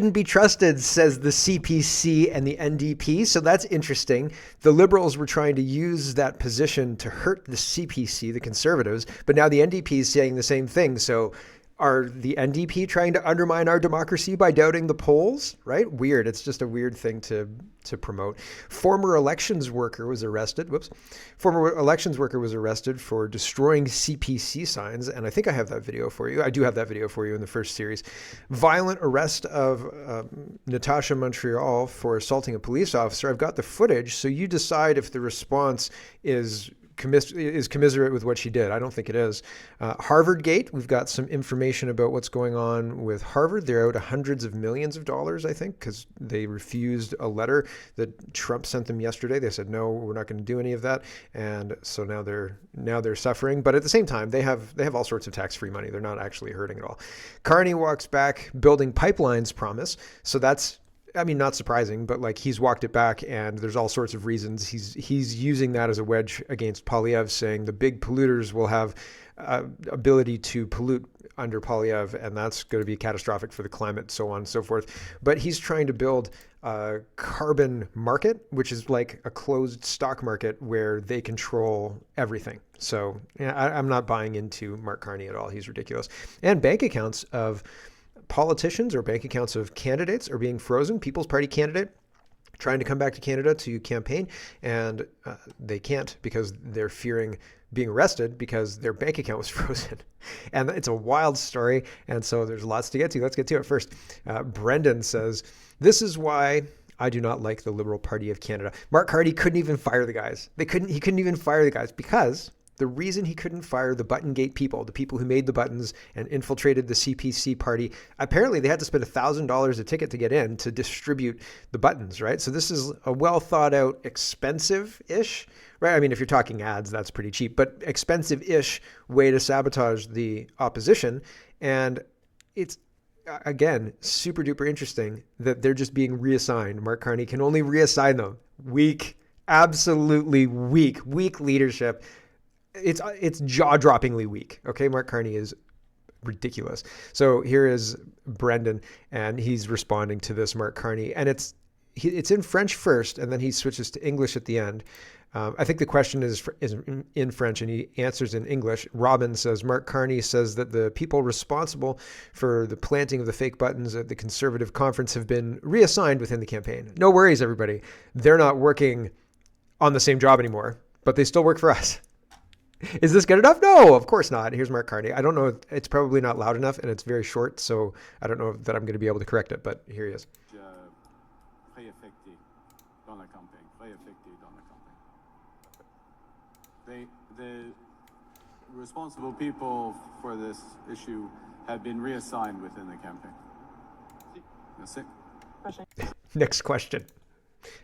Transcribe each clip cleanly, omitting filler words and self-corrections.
Shouldn't be trusted, says the CPC and the NDP. So that's interesting. The Liberals were trying to use that position to hurt the CPC, the Conservatives, but now the NDP is saying the same thing. So are the NDP trying to undermine our democracy by doubting the polls? Right? Weird. It's just a weird thing to promote. Former elections worker was arrested. Former elections worker was arrested for destroying CPC signs. And I think I have that video for you. I do have that video for you in the first series. Violent arrest of Natasha Montreal for assaulting a police officer. I've got the footage. So you decide if the response is commiserate with what she did. I don't think it is. Harvard Gate, we've got some information about what's going on with Harvard. They're out hundreds of millions of dollars, I think, because they refused a letter that Trump sent them yesterday. They said, no, we're not going to do any of that. And so now they're suffering. But at the same time, they have all sorts of tax-free money. They're not actually hurting at all. Carney walks back building pipelines promise. So that's, I mean, not surprising, but like he's walked it back, and there's all sorts of reasons. He's using that as a wedge against Poilievre, saying the big polluters will have ability to pollute under Poilievre, and that's going to be catastrophic for the climate, so on and so forth. But he's trying to build a carbon market, which is like a closed stock market where they control everything. So yeah, I'm not buying into Mark Carney at all. He's ridiculous. And bank accounts of politicians or bank accounts of candidates are being frozen. People's Party candidate trying to come back to Canada to campaign, and they can't because they're fearing being arrested because their bank account was frozen. And it's a wild story, and so there's lots to get to. Let's get to it first. Brendan says, this is why I do not like the Liberal Party of Canada. Mark Carney couldn't even fire the guys. He couldn't even fire the guys because the reason he couldn't fire the ButtonGate people, the people who made the buttons and infiltrated the CPC party, apparently they had to spend $1,000 a ticket to get in to distribute the buttons, right? So this is a well thought out, expensive-ish, right? I mean, if you're talking ads, that's pretty cheap, but expensive-ish way to sabotage the opposition. And it's, again, super duper interesting that they're just being reassigned. Mark Carney can only reassign them. Weak, absolutely weak leadership. It's jaw-droppingly weak. Okay, Mark Carney is ridiculous. So here is Brendan, and he's responding to this Mark Carney, and it's in French first, and then he switches to English at the end. I think the question is in French, and he answers in English. Robin says, Mark Carney says that the people responsible for the planting of the fake buttons at the Conservative conference have been reassigned within the campaign. No worries, everybody. They're not working on the same job anymore, but they still work for us. Is this good enough? No, of course not. Here's Mark Carney. I don't know. It's probably not loud enough, and it's very short, so I don't know that I'm going to be able to correct it, but here he is. The responsible people for this issue have been reassigned within the campaign. That's it. Next question.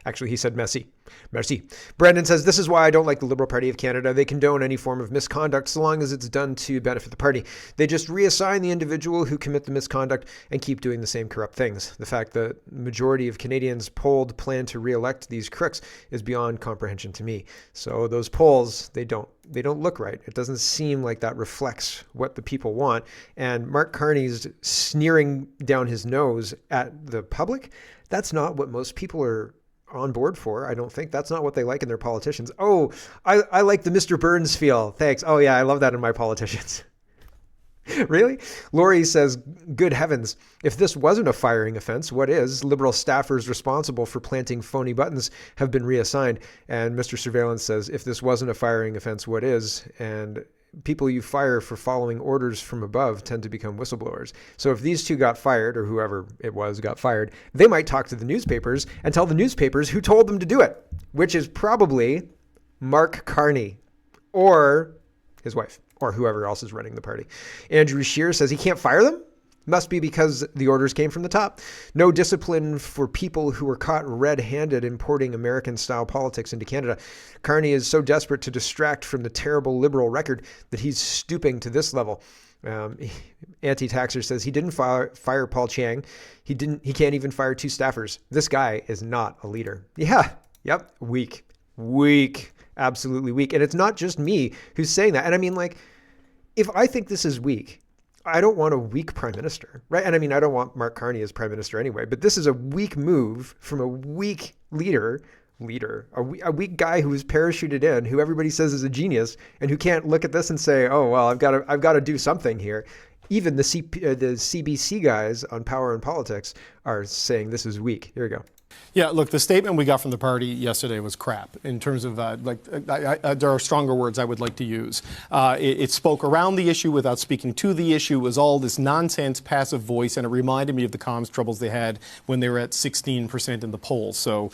Actually, he said merci. Merci. Brandon says, this is why I don't like the Liberal Party of Canada. They condone any form of misconduct so long as it's done to benefit the party. They just reassign the individual who commit the misconduct and keep doing the same corrupt things. The fact that the majority of Canadians polled plan to re-elect these crooks is beyond comprehension to me. So those polls, they don't look right. It doesn't seem like that reflects what the people want. And Mark Carney's sneering down his nose at the public. That's not what most people are on board for. I don't think that's not what they like in their politicians. Oh, I like the Mr. Burns feel. Thanks. Oh yeah, I love that in my politicians. Really? Lori says, good heavens, if this wasn't a firing offense, what is? Liberal staffers responsible for planting phony buttons have been reassigned. And Mr. Surveillance says, if this wasn't a firing offense, what is? And people you fire for following orders from above tend to become whistleblowers. So if these two got fired, or whoever it was got fired, they might talk to the newspapers and tell the newspapers who told them to do it, which is probably Mark Carney or his wife or whoever else is running the party. Andrew Scheer says he can't fire them. Must be because the orders came from the top. No discipline for people who were caught red-handed importing American-style politics into Canada. Carney is so desperate to distract from the terrible Liberal record that he's stooping to this level. Anti-Taxer says he didn't fire Paul Chiang. He can't even fire two staffers. This guy is not a leader. Yeah. Yep. Weak. Absolutely weak. And it's not just me who's saying that. And I mean, like, if I think this is weak, I don't want a weak prime minister, right? And I mean, I don't want Mark Carney as prime minister anyway, but this is a weak move from a weak a weak guy who was parachuted in, who everybody says is a genius, and who can't look at this and say, oh, well, I've got to do something here. Even the CBC guys on Power and Politics are saying this is weak. Here we go. Yeah, look, the statement we got from the party yesterday was crap in terms of, there are stronger words I would like to use. It spoke around the issue without speaking to the issue. It was all this nonsense, passive voice, and it reminded me of the comms troubles they had when they were at 16% in the polls. So,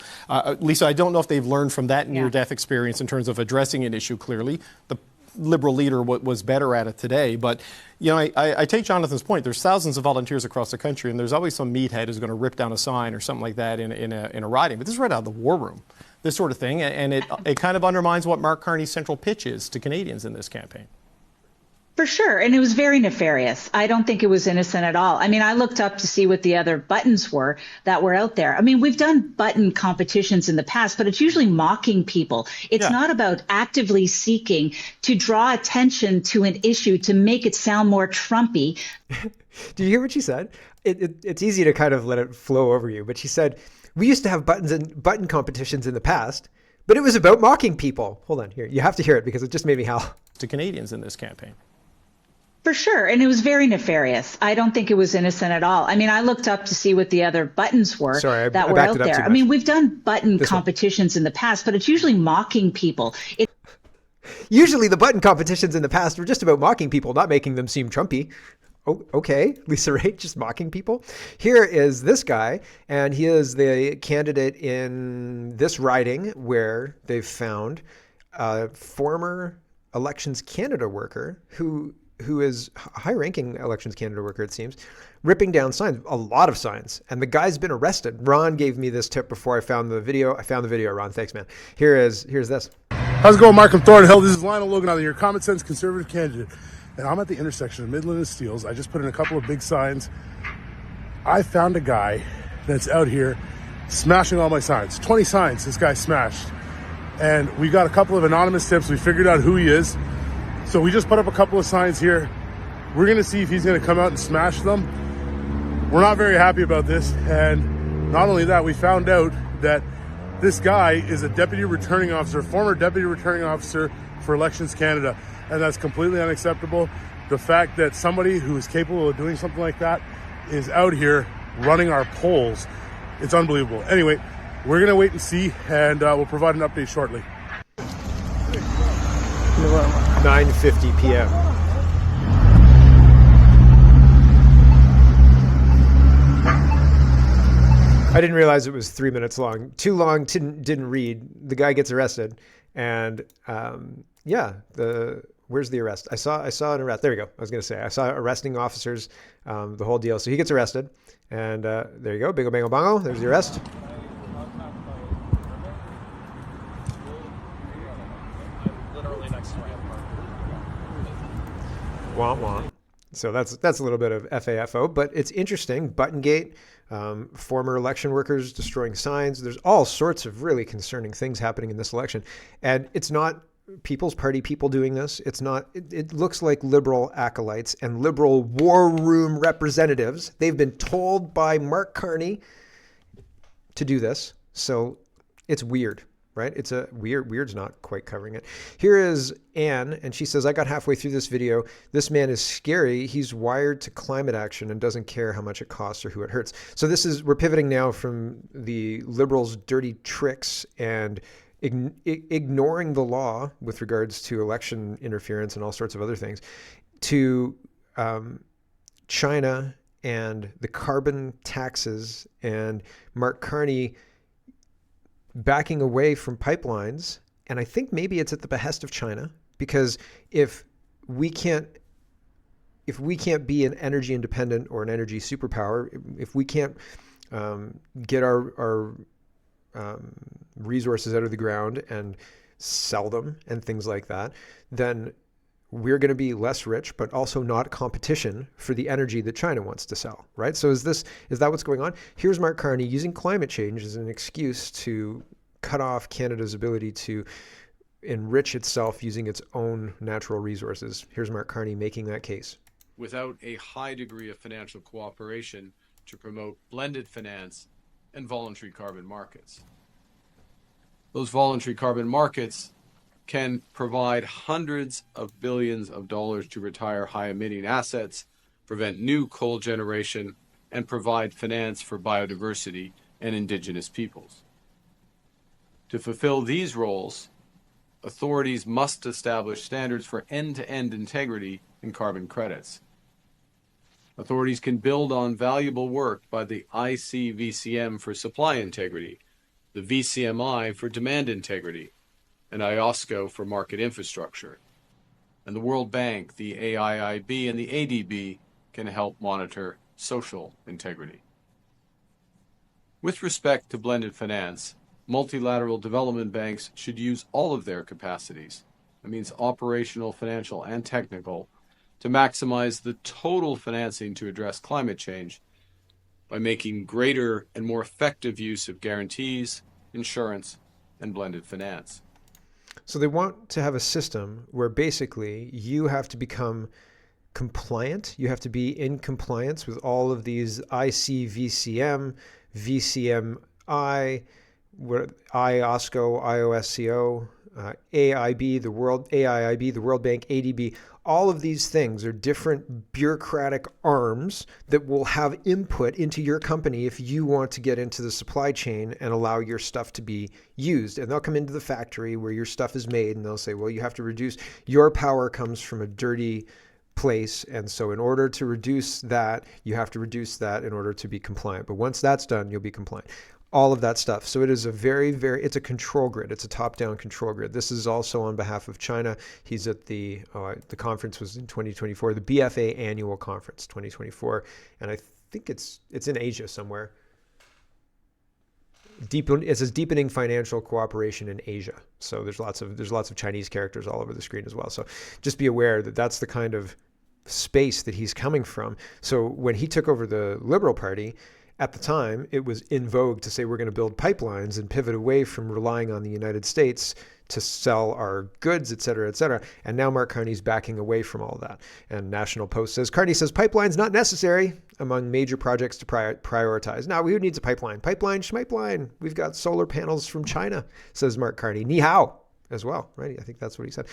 Lisa, I don't know if they've learned from that near-death experience in terms of addressing an issue clearly. The Liberal leader was better at it today. But, you know, I take Jonathan's point. There's thousands of volunteers across the country, and there's always some meathead who's going to rip down a sign or something like that in a riding. But this is right out of the war room, this sort of thing. And it kind of undermines what Mark Carney's central pitch is to Canadians in this campaign. For sure. And it was very nefarious. I don't think it was innocent at all. I mean, I looked up to see what the other buttons were that were out there. I mean, we've done button competitions in the past, but it's usually mocking people. It's not about actively seeking to draw attention to an issue to make it sound more Trumpy. Do you hear what she said? It's easy to kind of let it flow over you, but she said, we used to have button competitions in the past, but it was about mocking people. Hold on here. You have to hear it because it just made me howl. To Canadians in this campaign. For sure. And it was very nefarious. I don't think it was innocent at all. I mean, I looked up to see what the other buttons were that were out there. I mean, we've done button competitions in the past, but it's usually mocking people. Usually the button competitions in the past were just about mocking people, not making them seem Trumpy. Oh, okay, Lisa Ray, just mocking people. Here is this guy, and he is the candidate in this riding where they've found a former Elections Canada worker who is a high-ranking Elections Canada worker, it seems, ripping down signs, a lot of signs. And the guy's been arrested. Ron gave me this tip before I found the video. I found the video, Ron. Thanks, man. Here's this. How's it going, Markham Thornhill? This is Lionel Logan. I'm your Common Sense Conservative candidate. And I'm at the intersection of Midland and Steeles. I just put in a couple of big signs. I found a guy that's out here smashing all my signs. 20 signs this guy smashed. And we got a couple of anonymous tips. We figured out who he is. So we just put up a couple of signs here. We're going to see if he's going to come out and smash them. We're not very happy about this. And not only that, we found out that this guy is a deputy returning officer, former deputy returning officer for Elections Canada. And that's completely unacceptable. The fact that somebody who is capable of doing something like that is out here running our polls, it's unbelievable. Anyway, we're going to wait and see, and we'll provide an update shortly. 9:50 p.m. I didn't realize it was 3 minutes long. Too long, didn't read. The guy gets arrested, and where's the arrest? I saw an arrest. There we go. I was going to say I saw arresting officers, the whole deal. So he gets arrested, and there you go. Bingo, bango, bongo. There's the arrest. Wah, wah. So that's a little bit of FAFO, but it's interesting. ButtonGate, former election workers destroying signs. There's all sorts of really concerning things happening in this election. And it's not People's Party people doing this. It's not, it looks like Liberal acolytes and Liberal war room representatives. They've been told by Mark Carney to do this. So it's weird. Right? It's a weird's not quite covering it. Here is Anne, and she says, I got halfway through this video. This man is scary. He's wired to climate action and doesn't care how much it costs or who it hurts. So we're pivoting now from the Liberals' dirty tricks and ignoring the law with regards to election interference and all sorts of other things to China and the carbon taxes and Mark Carney backing away from pipelines. And I think maybe it's at the behest of China, because if we can't be an energy independent or an energy superpower, if we can't get our resources out of the ground and sell them and things like that, then we're going to be less rich, but also not competition for the energy that China wants to sell, right? So is that what's going on? Here's Mark Carney using climate change as an excuse to cut off Canada's ability to enrich itself using its own natural resources. Here's Mark Carney making that case. without a high degree of financial cooperation to promote blended finance and voluntary carbon markets. Those voluntary carbon markets can provide hundreds of billions of dollars to retire high-emitting assets, prevent new coal generation, and provide finance for biodiversity and indigenous peoples. To fulfill these roles, authorities must establish standards for end-to-end integrity in carbon credits. Authorities can build on valuable work by the ICVCM for supply integrity, the VCMI for demand integrity, and IOSCO for market infrastructure. And the World Bank, the AIIB, and the ADB can help monitor social integrity. With respect to blended finance, multilateral development banks should use all of their capacities, that means operational, financial, and technical, to maximize the total financing to address climate change by making greater and more effective use of guarantees, insurance, and blended finance. So they want to have a system where basically you have to become compliant. You have to be in compliance with all of these ICVCM, VCMI, IOSCO, IOSCO, AIIB, the World Bank, ADB. All of these things are different bureaucratic arms that will have input into your company if you want to get into the supply chain and allow your stuff to be used. And they'll come into the factory where your stuff is made and they'll say, well, you have to reduce, your power comes from a dirty place. And so in order to reduce that, you have to reduce that in order to be compliant. But once that's done, you'll be compliant. All of that stuff. So it is a it's a control grid. It's a top-down control grid. This is also on behalf of China. He's at the conference was in 2024, the BFA annual conference 2024. And I think it's in Asia somewhere. It says deepening financial cooperation in Asia. So there's lots of Chinese characters all over the screen as well. So just be aware that that's the kind of space that he's coming from. So when he took over the Liberal Party, at the time, it was in vogue to say we're going to build pipelines and pivot away from relying on the United States to sell our goods, et cetera, et cetera. And now Mark Carney's backing away from all that. And National Post says, Carney says pipeline's not necessary among major projects to prioritize. Now, who needs a pipeline? Pipeline, schmipeline. We've got solar panels from China, says Mark Carney. Ni hao. As well, right? I think that's what he said.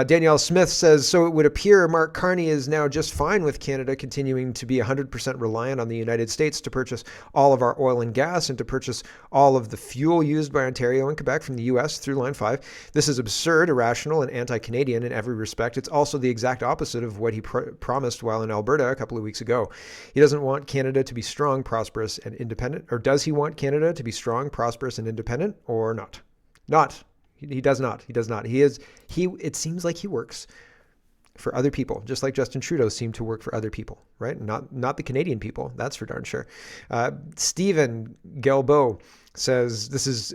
Danielle Smith says, so it would appear Mark Carney is now just fine with Canada continuing to be 100% reliant on the United States to purchase all of our oil and gas and to purchase all of the fuel used by Ontario and Quebec from the U.S. through Line 5. This is absurd, irrational, and anti-Canadian in every respect. It's also the exact opposite of what he promised while in Alberta a couple of weeks ago. He doesn't want Canada to be strong, prosperous, and independent. Or does he want Canada to be strong, prosperous, and independent, or not? Not. He does not. He does not. It seems like he works for other people, just like Justin Trudeau seemed to work for other people, right? Not the Canadian people. That's for darn sure. Stephen Gelbeau says, this is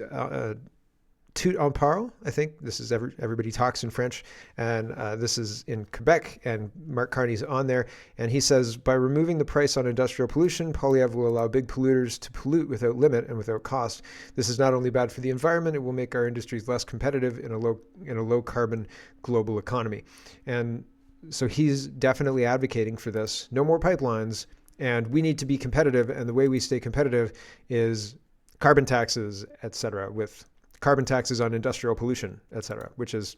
tout en parle, I think. This is everybody talks in French. And this is in Quebec. And Mark Carney's on there. And he says, by removing the price on industrial pollution, Poilievre will allow big polluters to pollute without limit and without cost. This is not only bad for the environment, it will make our industries less competitive in a low carbon global economy. And so he's definitely advocating for this. No more pipelines. And we need to be competitive. And the way we stay competitive is carbon taxes, et cetera, with carbon taxes on industrial pollution, et cetera, which is,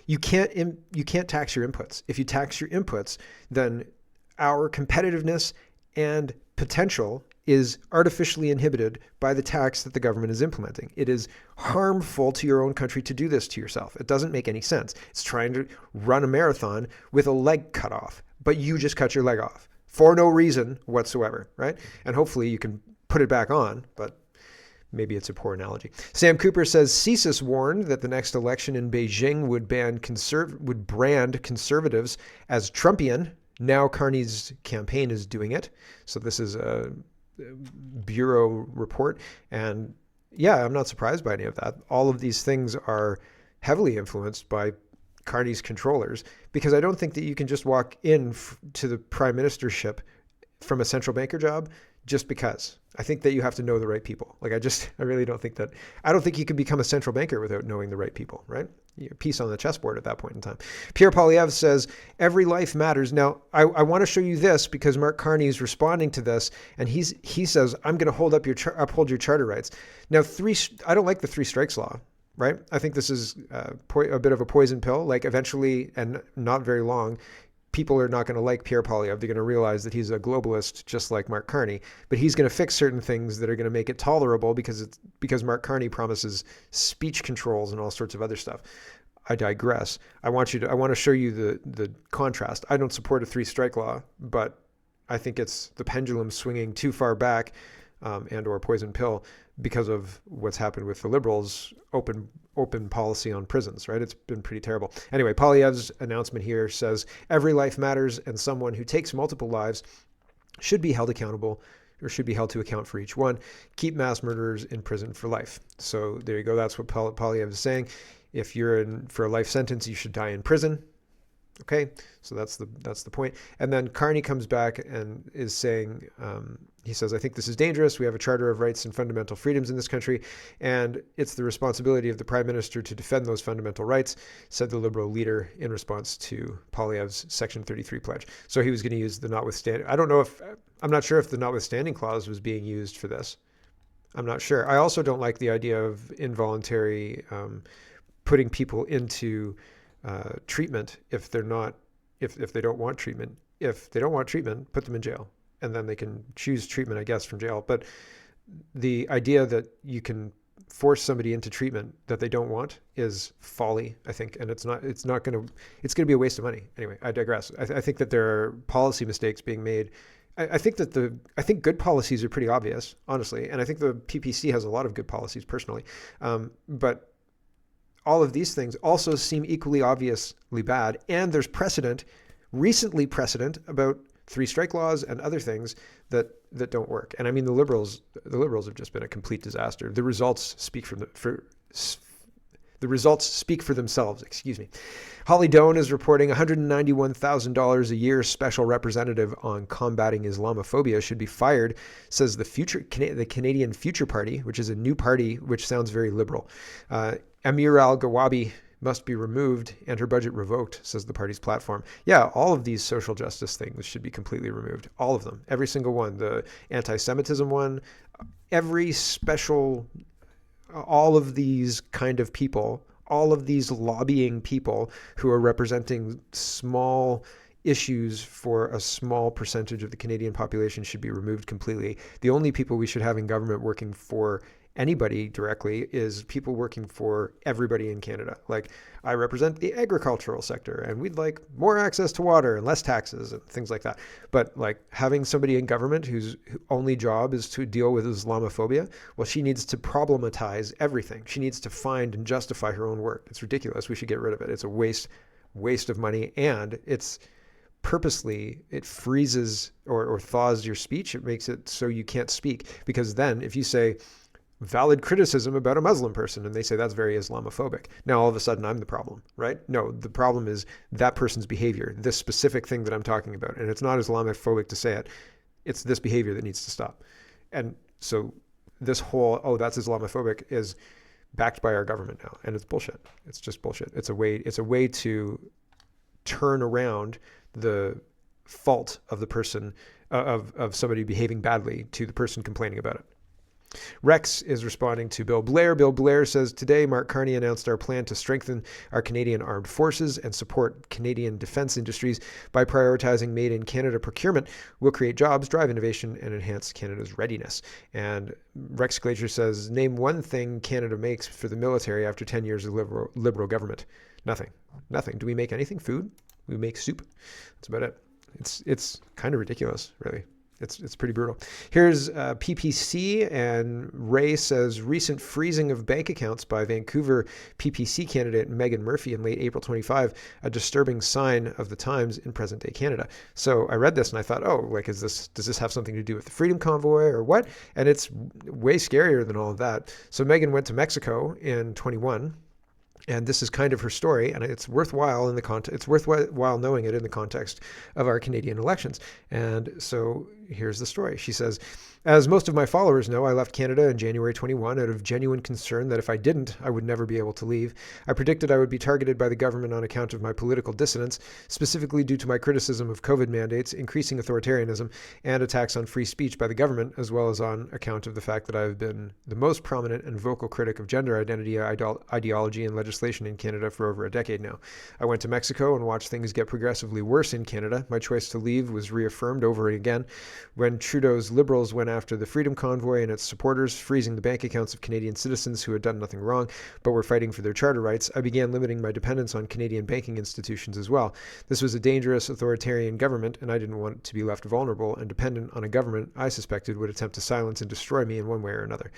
you can't tax your inputs. If you tax your inputs, then our competitiveness and potential is artificially inhibited by the tax that the government is implementing. It is harmful to your own country to do this to yourself. It doesn't make any sense. It's trying to run a marathon with a leg cut off, but you just cut your leg off for no reason whatsoever, right? And hopefully you can put it back on, but maybe it's a poor analogy. Sam Cooper says CSIS warned that the next election in Beijing would brand conservatives as Trumpian. Now Carney's campaign is doing it. So this is a bureau report. And yeah, I'm not surprised by any of that. All of these things are heavily influenced by Carney's controllers, because I don't think that you can just walk in to the prime ministership from a central banker job just because. I think that you have to know the right people. Like I really don't think I don't think you can become a central banker without knowing the right people, right? Piece on the chessboard at that point in time. Pierre Poilievre says, every life matters. Now, I want to show you this because Mark Carney is responding to this, and he says, I'm going to uphold your charter rights. Now, I don't like the 3 strikes law, right? I think this is a bit of a poison pill. Like eventually, and not very long, people are not going to like Pierre Poilievre. They're going to realize that he's a globalist, just like Mark Carney. But he's going to fix certain things that are going to make it tolerable because Mark Carney promises speech controls and all sorts of other stuff. I digress. I want to show you the contrast. I don't support a 3-strike law, but I think it's the pendulum swinging too far back, and or poison pill because of what's happened with the Liberals' open policy on prisons, right? It's been pretty terrible. Anyway, Poilievre's announcement here says, every life matters, and someone who takes multiple lives should be held accountable or should be held to account for each one. Keep mass murderers in prison for life. So there you go. That's what Poilievre is saying. If you're in for a life sentence, you should die in prison. Okay, so that's the point. And then Carney comes back and is saying, he says, I think this is dangerous. We have a charter of rights and fundamental freedoms in this country, and it's the responsibility of the Prime Minister to defend those fundamental rights, said the Liberal leader in response to Poilievre's Section 33 pledge. So he was going to use the notwithstanding. I'm not sure if the notwithstanding clause was being used for this. I'm not sure. I also don't like the idea of involuntary putting people into treatment if they don't want treatment. If they don't want treatment, put them in jail, and then they can choose treatment, I guess, from jail. But the idea that you can force somebody into treatment that they don't want is folly, I think, and it's going to be a waste of money. Anyway, I digress. I think that there are policy mistakes being made. I think good policies are pretty obvious, honestly, and I think the PPC has a lot of good policies personally, but all of these things also seem equally obviously bad, and there's recently precedent about 3-strike laws and other things that don't work. And I mean, the liberals have just been a complete disaster. The results speak for themselves. Excuse me. Holly Doan is reporting $191,000 a year special representative on combating Islamophobia should be fired, says the Canadian Future Party, which is a new party which sounds very liberal. Amir al-Gawabi must be removed and her budget revoked, says the party's platform. Yeah, all of these social justice things should be completely removed. All of them. Every single one. The anti-Semitism one, every special, all of these kind of people, all of these lobbying people who are representing small issues for a small percentage of the Canadian population should be removed completely. The only people we should have in government working for anybody directly is people working for everybody in Canada. Like, I represent the agricultural sector and we'd like more access to water and less taxes and things like that. But like having somebody in government whose only job is to deal with Islamophobia, well, she needs to problematize everything. She needs to find and justify her own work. It's ridiculous. We should get rid of it. It's a waste of money, and it's purposely, it freezes or thaws your speech. It makes it so you can't speak, because then if you say valid criticism about a Muslim person and they say that's very Islamophobic, now all of a sudden I'm the problem, right? No, the problem is that person's behavior, this specific thing that I'm talking about. And it's not Islamophobic to say it. It's this behavior that needs to stop. And so this whole, oh, that's Islamophobic is backed by our government now. And it's bullshit. It's just bullshit. It's a way to turn around the fault of the person, of somebody behaving badly, to the person complaining about it. Rex is responding to Bill Blair. Bill Blair says, today Mark Carney announced our plan to strengthen our Canadian armed forces and support Canadian defense industries by prioritizing made in Canada procurement. We'll create jobs, drive innovation, and enhance Canada's readiness. And Rex Glacier says, name one thing Canada makes for the military after 10 years of liberal government. Nothing. Do we make anything? Food? We make soup. That's about it. It's kind of ridiculous, really. It's pretty brutal. Here's PPC, and Ray says, recent freezing of bank accounts by Vancouver PPC candidate Megan Murphy in late April 25, a disturbing sign of the times in present-day Canada. So I read this and I thought, oh, like, does this have something to do with the Freedom Convoy or what? And it's way scarier than all of that. So Megan went to Mexico in 21 And this is kind of her story, and it's worthwhile in the it's worthwhile knowing it in the context of our Canadian elections. And so here's the story. She says, as most of my followers know, I left Canada in January 21 out of genuine concern that if I didn't, I would never be able to leave. I predicted I would be targeted by the government on account of my political dissidence, specifically due to my criticism of COVID mandates, increasing authoritarianism, and attacks on free speech by the government, as well as on account of the fact that I have been the most prominent and vocal critic of gender identity, ideology, and legislation in Canada for over a decade now. I went to Mexico and watched things get progressively worse in Canada. My choice to leave was reaffirmed over and again when Trudeau's Liberals went after the Freedom Convoy and its supporters, freezing the bank accounts of Canadian citizens who had done nothing wrong but were fighting for their charter rights. I began limiting my dependence on Canadian banking institutions as well. This was a dangerous authoritarian government, and I didn't want to be left vulnerable and dependent on a government I suspected would attempt to silence and destroy me in one way or another.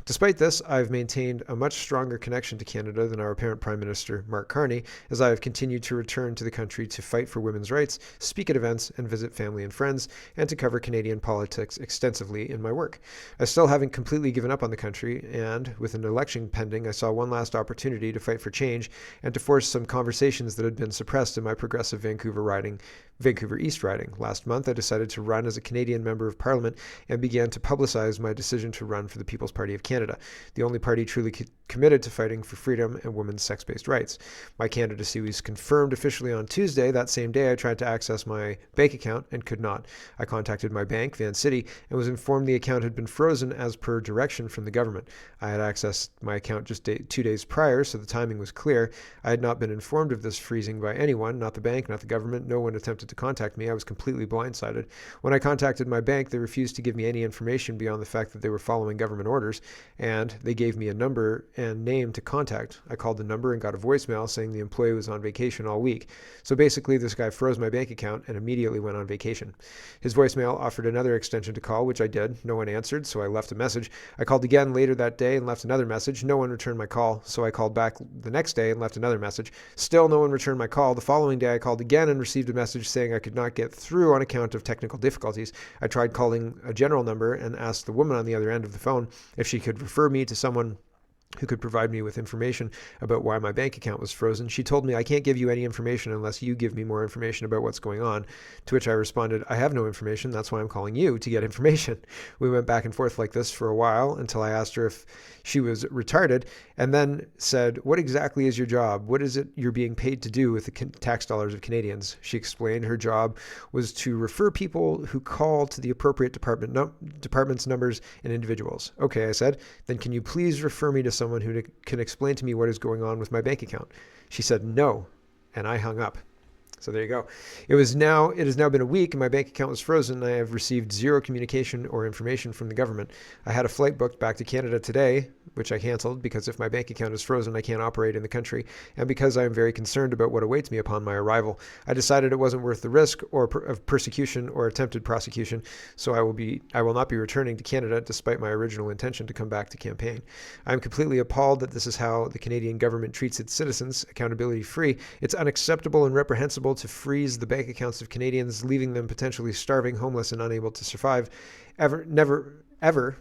Despite this, I've maintained a much stronger connection to Canada than our apparent Prime Minister, Mark Carney, as I have continued to return to the country to fight for women's rights, speak at events, and visit family and friends, and to cover Canadian politics extensively in my work. I still haven't completely given up on the country, and with an election pending, I saw one last opportunity to fight for change and to force some conversations that had been suppressed in my progressive Vancouver East riding. Last month, I decided to run as a Canadian Member of Parliament and began to publicize my decision to run for the People's Party of Canada, the only party truly committed to fighting for freedom and women's sex-based rights. My candidacy was confirmed officially on Tuesday. That same day, I tried to access my bank account and could not. I contacted my bank, Van City, and was informed the account had been frozen as per direction from the government. I had accessed my account just 2 days prior, so the timing was clear. I had not been informed of this freezing by anyone, not the bank, not the government. No one attempted to contact me. I was completely blindsided. When I contacted my bank, they refused to give me any information beyond the fact that they were following government orders, and they gave me a number and name to contact. I called the number and got a voicemail saying the employee was on vacation all week. So basically, this guy froze my bank account and immediately went on vacation. His voicemail offered another extension to call, which I did. No one answered, so I left a message. I called again later that day and left another message. No one returned my call, so I called back the next day and left another message. Still, no one returned my call. The following day, I called again and received a message saying I could not get through on account of technical difficulties. I tried calling a general number and asked the woman on the other end of the phone if she could refer me to someone who could provide me with information about why my bank account was frozen. She told me, I can't give you any information unless you give me more information about what's going on. To which I responded, I have no information. That's why I'm calling you to get information. We went back and forth like this for a while until I asked her if she was retarded and then said, what exactly is your job? What is it you're being paid to do with the tax dollars of Canadians? She explained her job was to refer people who call to the appropriate department's numbers and individuals. Okay, I said, then can you please refer me to someone who can explain to me what is going on with my bank account? She said no, and I hung up. So there you go. It has now been a week and my bank account was frozen. I have received zero communication or information from the government. I had a flight booked back to Canada today, which I canceled because if my bank account is frozen, I can't operate in the country. And because I am very concerned about what awaits me upon my arrival, I decided it wasn't worth the risk of persecution or attempted prosecution. So I will not be returning to Canada despite my original intention to come back to campaign. I am completely appalled that this is how the Canadian government treats its citizens, accountability free. It's unacceptable and reprehensible to freeze the bank accounts of Canadians, leaving them potentially starving, homeless, and unable to survive.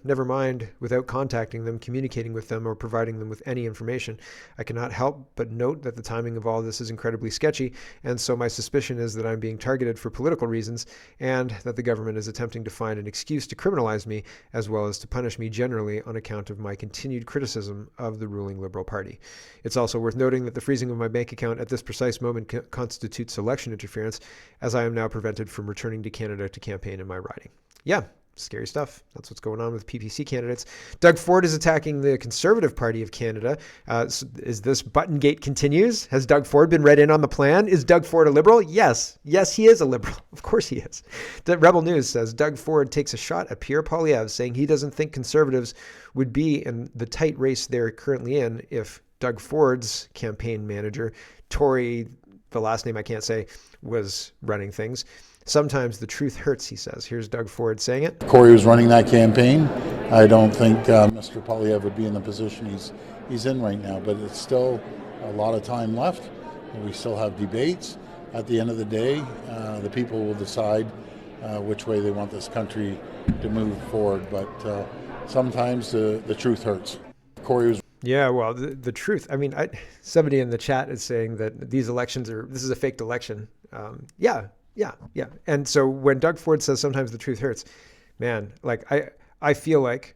Never mind without contacting them, communicating with them, or providing them with any information. I cannot help but note that the timing of all this is incredibly sketchy, and so my suspicion is that I'm being targeted for political reasons and that the government is attempting to find an excuse to criminalize me as well as to punish me generally on account of my continued criticism of the ruling Liberal Party. It's also worth noting that the freezing of my bank account at this precise moment constitutes election interference, as I am now prevented from returning to Canada to campaign in my riding. Yeah. Scary stuff. That's what's going on with PPC candidates. Doug Ford is attacking the Conservative Party of Canada. Is this ButtonGate continues? Has Doug Ford been read in on the plan? Is Doug Ford a Liberal? Yes. Yes, he is a Liberal. Of course he is. The Rebel News says Doug Ford takes a shot at Pierre Poilievre, saying he doesn't think Conservatives would be in the tight race they're currently in if Doug Ford's campaign manager, Tory, the last name I can't say, was running things. Sometimes the truth hurts, he says. Here's Doug Ford saying it. Corey was running that campaign. I don't think Mr. Poilievre would be in the position he's in right now, but it's still a lot of time left. We still have debates. At the end of the day, the people will decide which way they want this country to move forward, but sometimes the truth hurts. Corey was Yeah, well, the truth. I mean, somebody in the chat is saying that this is a faked election. Yeah. And so when Doug Ford says sometimes the truth hurts, man, like I feel like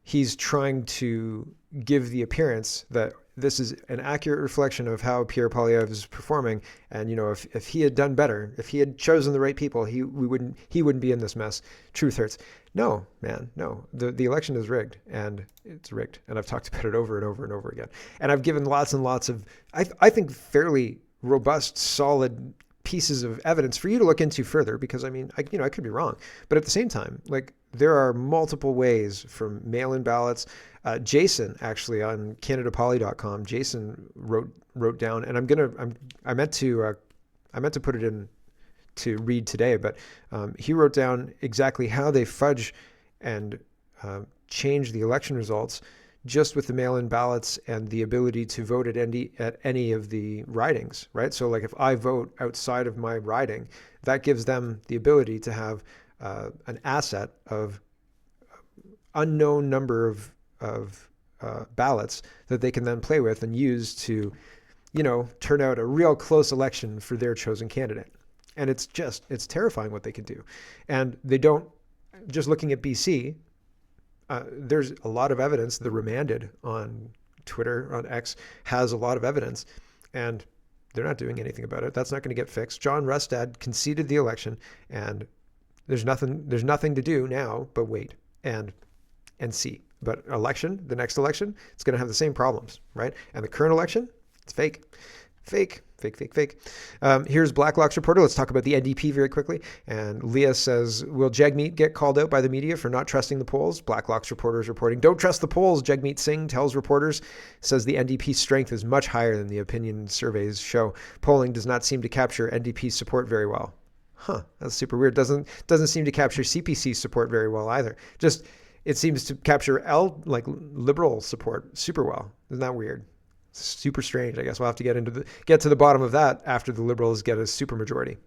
he's trying to give the appearance that this is an accurate reflection of how Pierre Poilievre is performing. And, if he had done better, if he had chosen the right people, he wouldn't be in this mess. Truth hurts. No, man, no. The election is rigged, and it's rigged. And I've talked about it over and over and over again. And I've given lots and lots of, I think, fairly robust, solid pieces of evidence for you to look into further, because I mean, I could be wrong, but at the same time, like, there are multiple ways from mail-in ballots. Jason, actually, on CanadaPoly.com, Jason wrote down, and I meant to put it in to read today, but he wrote down exactly how they fudge and change the election results just with the mail-in ballots and the ability to vote at any of the ridings, right? So like if I vote outside of my riding, that gives them the ability to have an asset of unknown number of ballots that they can then play with and use to, turn out a real close election for their chosen candidate. And it's terrifying what they can do. And they don't, just looking at BC, there's a lot of evidence. The Remanded on Twitter, on X, has a lot of evidence, and they're not doing anything about it. That's not going to get fixed. John Rustad conceded the election, and there's nothing to do now but wait and see. But the next election, it's going to have the same problems, right? And the current election, it's fake. Here's Blacklock's reporter. Let's talk about the NDP very quickly. And Leah says, will Jagmeet get called out by the media for not trusting the polls? Blacklock's reporter is reporting, don't trust the polls. Jagmeet Singh tells reporters, says the NDP's strength is much higher than the opinion surveys show. Polling does not seem to capture NDP's support very well. That's super weird. Doesn't seem to capture CPC's support very well either. Just, it seems to capture liberal support super well. Isn't that weird? Super strange. I guess we'll have to get to the bottom of that after the Liberals get a supermajority.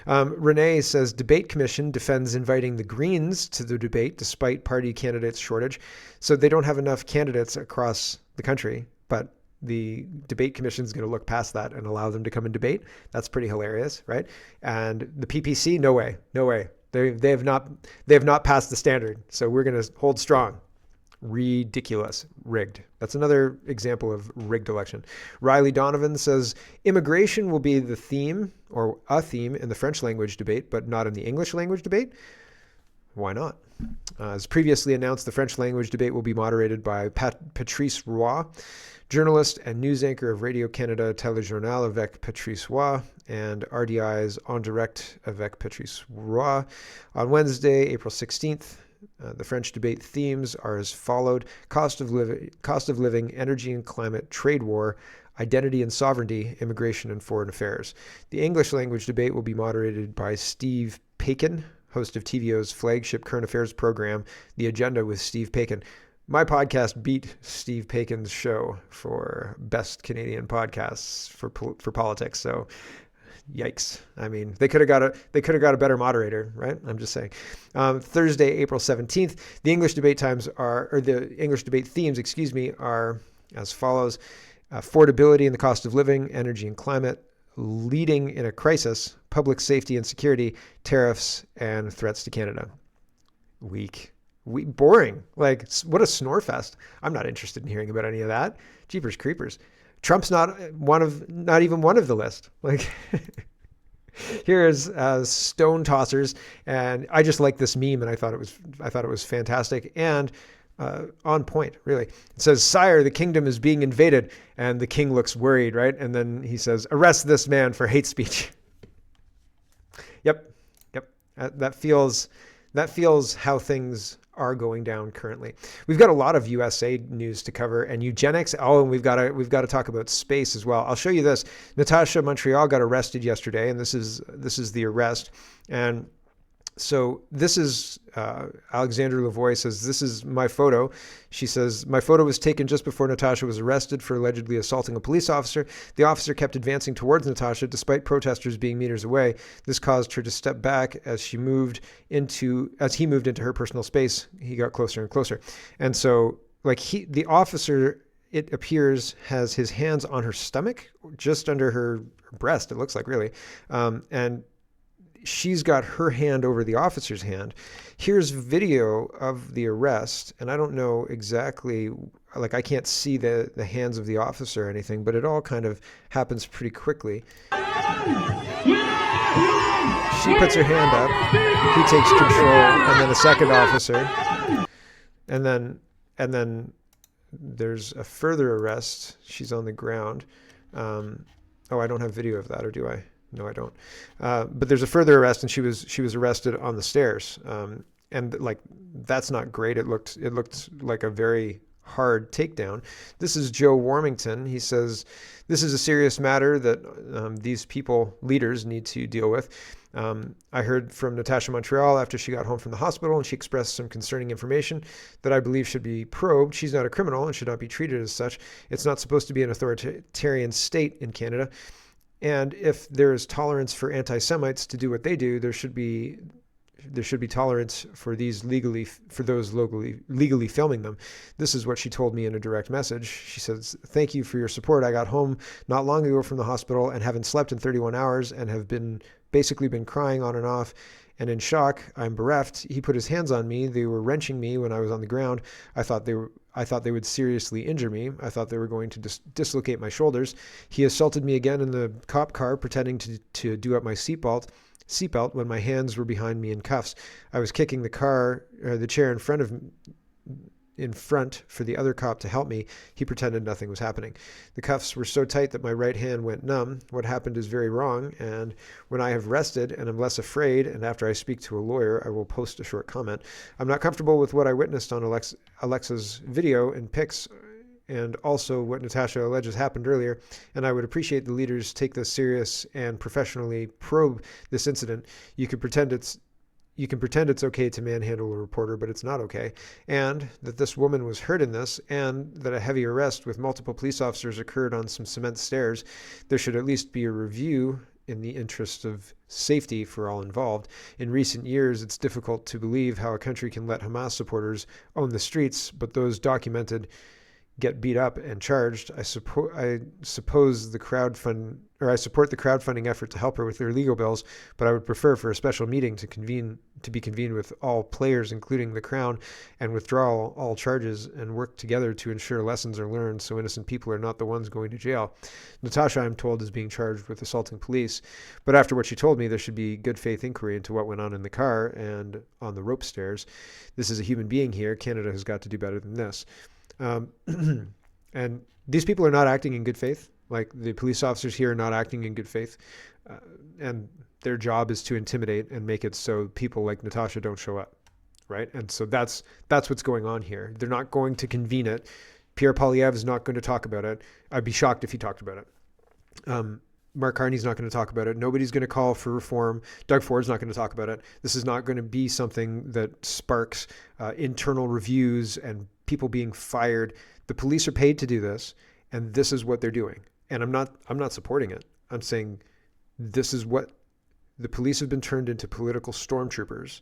Renee says debate commission defends inviting the Greens to the debate despite party candidates shortage. So they don't have enough candidates across the country, but the debate commission is going to look past that and allow them to come and debate. That's pretty hilarious, right? And the PPC, no way. They have not passed the standard. So we're going to hold strong. Ridiculous. Rigged. That's another example of rigged election. Riley Donovan says immigration will be the theme or a theme in the French language debate, but not in the English language debate. Why not? As previously announced, the French language debate will be moderated by Patrice Roy, journalist and news anchor of Radio-Canada Téléjournal avec Patrice Roy and RDI's En Direct avec Patrice Roy. On Wednesday, April 16th, the French debate themes are as followed: cost of living, energy and climate, trade war, identity and sovereignty, immigration and foreign affairs. The English language debate will be moderated by Steve Paikin, host of TVO's flagship current affairs program, The Agenda with Steve Paikin. My podcast beat Steve Paikin's show for best Canadian podcasts for politics. So yikes. I mean, they could have got a better moderator, right? I'm just saying. Thursday, April 17th, the English debate themes, are as follows: affordability and the cost of living, energy and climate, leading in a crisis, public safety and security, tariffs, and threats to Canada. Weak. Boring. Like, what a snore fest. I'm not interested in hearing about any of that. Jeepers creepers. Trump's not even one of the list. Like, here's stone tossers, and I just like this meme, and I thought it was fantastic and on point, really. It says, "Sire, the kingdom is being invaded," and the king looks worried, right? And then he says, "Arrest this man for hate speech." Yep. That feels how things are going down currently. We've got a lot of USA news to cover, and eugenics. And we've got to talk about space as well. I'll show you this. Natasha Montreal got arrested yesterday, and this is the arrest. And so this is Alexandra Lavoie says, "This is my photo." She says, "My photo was taken just before Natasha was arrested for allegedly assaulting a police officer. The officer kept advancing towards Natasha despite protesters being meters away. This caused her to step back as he moved into her personal space. He got closer and closer." And so the officer it appears, has his hands on her stomach, just under her breast, it looks like, really. And she's got her hand over the officer's hand. Here's video of the arrest, and I don't know exactly, like I can't see the hands of the officer or anything, but it all kind of happens pretty quickly. She puts her hand up, he takes control, and then a second officer, and then there's a further arrest. She's on the ground. Oh, I don't have video of that, or do I? No, I don't. But there's a further arrest, and she was arrested on the stairs. And like, that's not great. It looked like a very hard takedown. This is Joe Warmington. He says this is a serious matter that these people, leaders, need to deal with. I heard from Natasha Montreal after she got home from the hospital, and she expressed some concerning information that I believe should be probed. She's not a criminal and should not be treated as such. It's not supposed to be an authoritarian state in Canada. And if there is tolerance for anti-Semites to do what they do, there should be tolerance for those legally filming them. This is what she told me in a direct message. She says, "Thank you for your support. I got home not long ago from the hospital and haven't slept in 31 hours and have basically been crying on and off and in shock. I'm bereft. He put his hands on me. They were wrenching me when I was on the ground. I thought they would seriously injure me. I thought they were going to dislocate my shoulders. He assaulted me again in the cop car, pretending to do up my seatbelt when my hands were behind me in cuffs. I was kicking the chair in front for the other cop to help me. He pretended nothing was happening. The cuffs were so tight that my right hand went numb. What happened is very wrong, and when I have rested and am less afraid, and after I speak to a lawyer, I will post a short comment. I'm not comfortable with what I witnessed on Alexa's video and pics, and also what Natasha alleges happened earlier, and I would appreciate the leaders take this serious and professionally probe this incident. You can pretend it's okay to manhandle a reporter, but it's not okay. And that this woman was hurt in this, and that a heavy arrest with multiple police officers occurred on some cement stairs. There should at least be a review in the interest of safety for all involved. In recent years, it's difficult to believe how a country can let Hamas supporters own the streets, but those documented get beat up and charged. I support the crowdfunding effort to help her with her legal bills, but I would prefer for a special meeting to be convened with all players, including the Crown, and withdraw all charges and work together to ensure lessons are learned so innocent people are not the ones going to jail. Natasha, I'm told, is being charged with assaulting police, but after what she told me, there should be good faith inquiry into what went on in the car and on the rope stairs. This is a human being here. Canada has got to do better than this. And these people are not acting in good faith. Like, the police officers here are not acting in good faith. And their job is to intimidate and make it so people like Natasha don't show up. Right. And so that's what's going on here. They're not going to convene it. Pierre Poilievre is not going to talk about it. I'd be shocked if he talked about it. Mark Carney's not going to talk about it. Nobody's going to call for reform. Doug Ford's not going to talk about it. This is not going to be something that sparks internal reviews and people being fired. The police are paid to do this, and this is what they're doing. And I'm not supporting it. I'm saying this is what the police have been turned into political stormtroopers.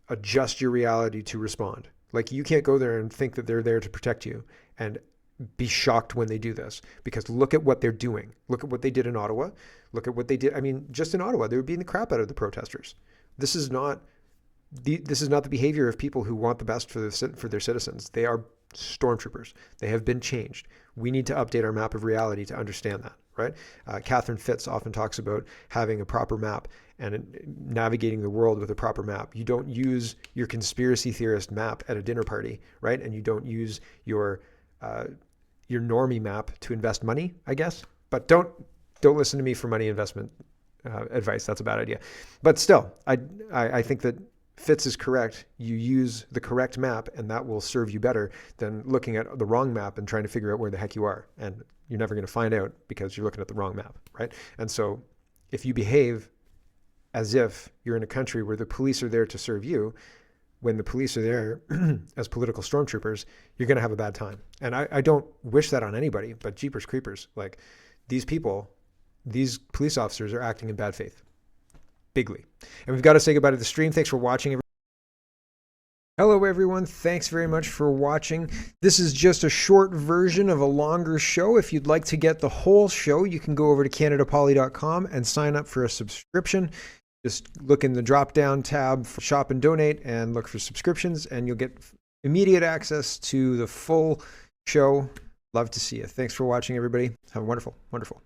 Adjust your reality to respond. Like, you can't go there and think that they're there to protect you and be shocked when they do this, because look at what they're doing. Look at what they did in Ottawa. Look at what they did. I mean, just in Ottawa, they were beating the crap out of the protesters. This is not the behavior of people who want the best for their citizens. They are stormtroopers. They have been changed. We need to update our map of reality to understand that, right? Catherine Fitz often talks about having a proper map and navigating the world with a proper map. You don't use your conspiracy theorist map at a dinner party, right? And you don't use your normie map to invest money, I guess. But don't listen to me for money investment advice. That's a bad idea. But still, I think that Fitz is correct. You use the correct map, and that will serve you better than looking at the wrong map and trying to figure out where the heck you are. And you're never going to find out because you're looking at the wrong map, right? And so if you behave as if you're in a country where the police are there to serve you, when the police are there as political stormtroopers, you're going to have a bad time. And I don't wish that on anybody, but jeepers creepers, like, these police officers are acting in bad faith. Bigly. And we've got to say goodbye to the stream. Thanks for watching, everybody. Hello everyone, thanks very much for watching. This is just a short version of a longer show. If you'd like to get the whole show, you can go over to CanadaPoly.com and sign up for a subscription. Just look in the drop-down tab for Shop and Donate and look for subscriptions, and you'll get immediate access to the full show. Love to see you. Thanks for watching, everybody. Have a wonderful, wonderful